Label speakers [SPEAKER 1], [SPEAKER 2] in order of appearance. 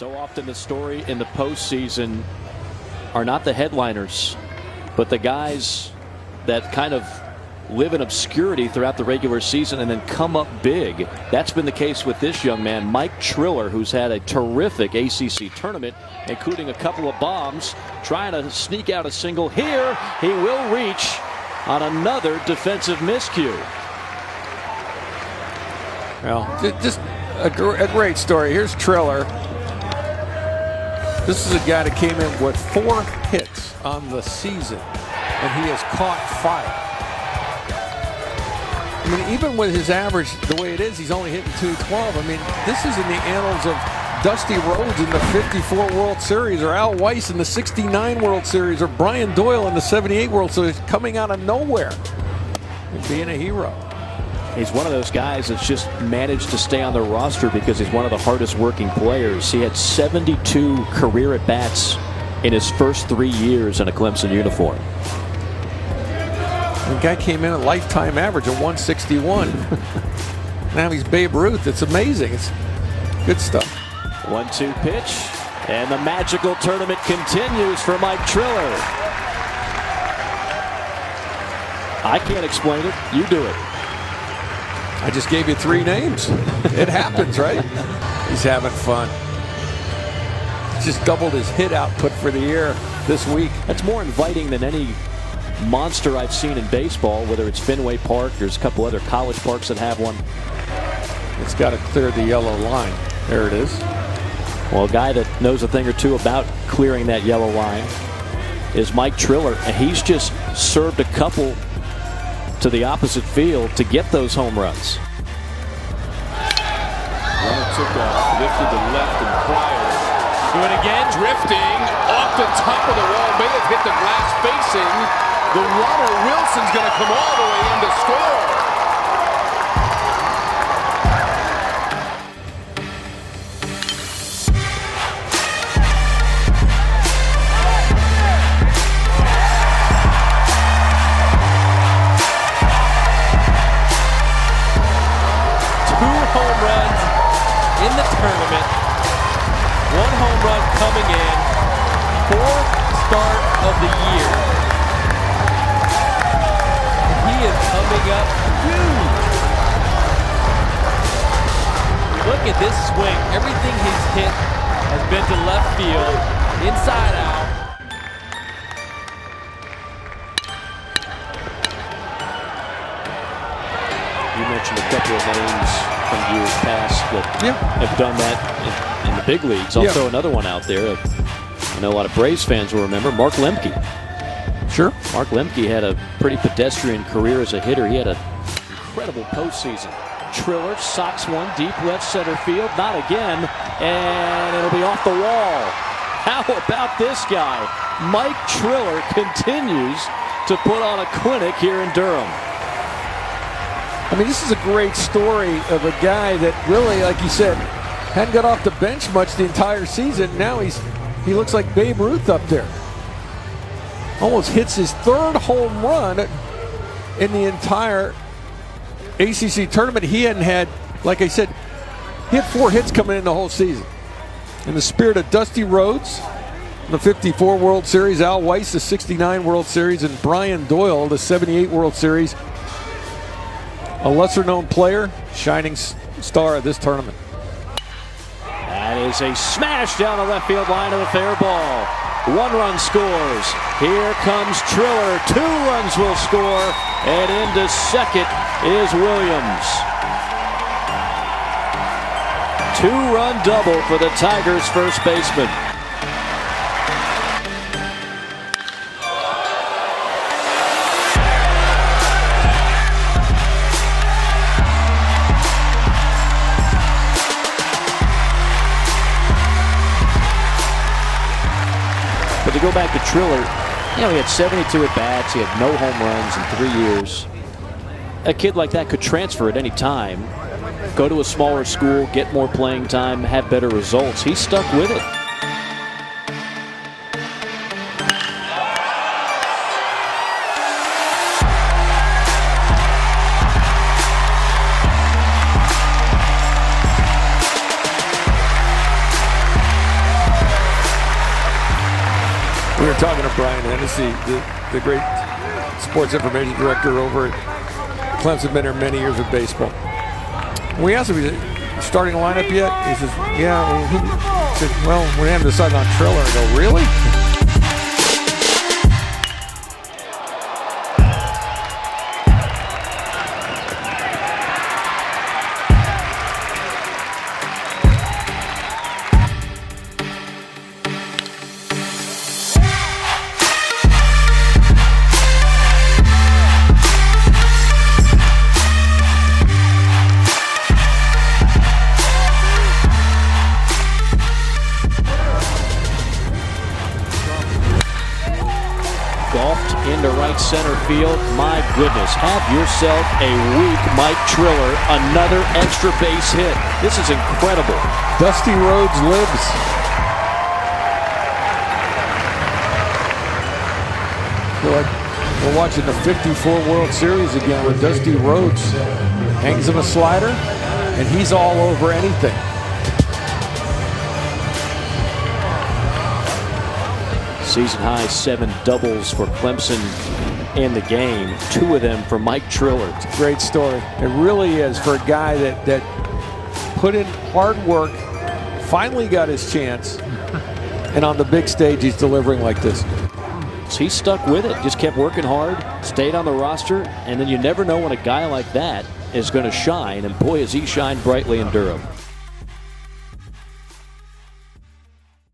[SPEAKER 1] So often the story in the postseason are not the headliners, but the guys that kind of live in obscurity throughout the regular season and then come up big. That's been the case with this young man, Mike Triller, who's had a terrific ACC tournament, including a couple of bombs, trying to sneak out a single here. He will reach on another defensive miscue.
[SPEAKER 2] Well, just a great story. Here's Triller. This is a guy that came in with 4 hits on the season, and he has caught 5. I mean, even with his average the way it is, he's only hitting .212. I mean, this is in the annals of Dusty Rhodes in the '54 World Series, or Al Weiss in the '69 World Series, or Brian Doyle in the '78 World Series, coming out of nowhere and being a hero.
[SPEAKER 1] He's one of those guys that's just managed to stay on the roster because he's one of the hardest working players. He had 72 career at-bats in his first 3 years in a Clemson uniform.
[SPEAKER 2] The guy came in a lifetime average of 161. Now he's Babe Ruth. It's amazing. It's good stuff.
[SPEAKER 1] 1-2 pitch, and the magical tournament continues for Mike Triller. I can't explain it. You do it.
[SPEAKER 2] I just gave you 3 names. It happens, right? He's having fun. Just doubled his hit output for the year this week.
[SPEAKER 1] That's more inviting than any monster I've seen in baseball, whether it's Fenway Park. There's a couple other college parks that have one.
[SPEAKER 2] It's got to clear the yellow line. There it is.
[SPEAKER 1] Well, a guy that knows a thing or two about clearing that yellow line is Mike Triller, and he's just served a couple to the opposite field to get those home runs.
[SPEAKER 3] Runner took off, lifted to left and fired. Do it again, drifting off the top of the wall. May have hit the glass facing the runner. Wilson's going to come all the way in to score.
[SPEAKER 4] Home runs in the tournament, 1 home run coming in, 4th start of the year. And he is coming up huge. Look at this swing. Everything he's hit has been to left field, inside out.
[SPEAKER 1] You mentioned a couple of names from years past that have done that in the big leagues. I'll throw another one out there. I know a lot of Braves fans will remember Mark Lemke.
[SPEAKER 2] Sure.
[SPEAKER 1] Mark Lemke had a pretty pedestrian career as a hitter. He had an incredible postseason. Triller socks one deep left center field. Not again. And it'll be off the wall. How about this guy? Mike Triller continues to put on a clinic here in Durham.
[SPEAKER 2] I mean, this is a great story of a guy that really, like you said, hadn't got off the bench much the entire season. Now he looks like Babe Ruth up there. Almost hits his 3rd home run in the entire ACC tournament. He hadn't had, like I said, he had 4 hits coming in the whole season. In the spirit of Dusty Rhodes, the '54 World Series, Al Weiss, the '69 World Series, and Brian Doyle, the '78 World Series. A lesser-known player, shining star of this tournament.
[SPEAKER 1] That is a smash down the left field line of the fair ball. 1 run scores. Here comes Triller. 2 runs will score. And into second is Williams. 2-run double for the Tigers' first baseman. But to go back to Triller, he had 72 at-bats. He had no home runs in 3 years. A kid like that could transfer at any time, go to a smaller school, get more playing time, have better results. He stuck with it.
[SPEAKER 2] were talking to Brian Hennessy, the great sports information director over at Clemson, been there many years of baseball. We asked him, he said, starting a lineup yet? He says, yeah. He said, well, we haven't decided on Triller. I go, really?
[SPEAKER 1] Golfed into right center field. My goodness, have yourself a week, Mike Triller. Another extra base hit. This is incredible.
[SPEAKER 2] Dusty Rhodes lives. Feel like we're watching the '54 World Series again, where Dusty Rhodes hangs him a slider, and he's all over anything.
[SPEAKER 1] Season high 7 doubles for Clemson in the game. 2 of them for Mike Triller.
[SPEAKER 2] It's a great story. It really is, for a guy that put in hard work, finally got his chance, and on the big stage he's delivering like this.
[SPEAKER 1] So he stuck with it, just kept working hard, stayed on the roster, and then you never know when a guy like that is going to shine, and boy has he shined brightly in Durham.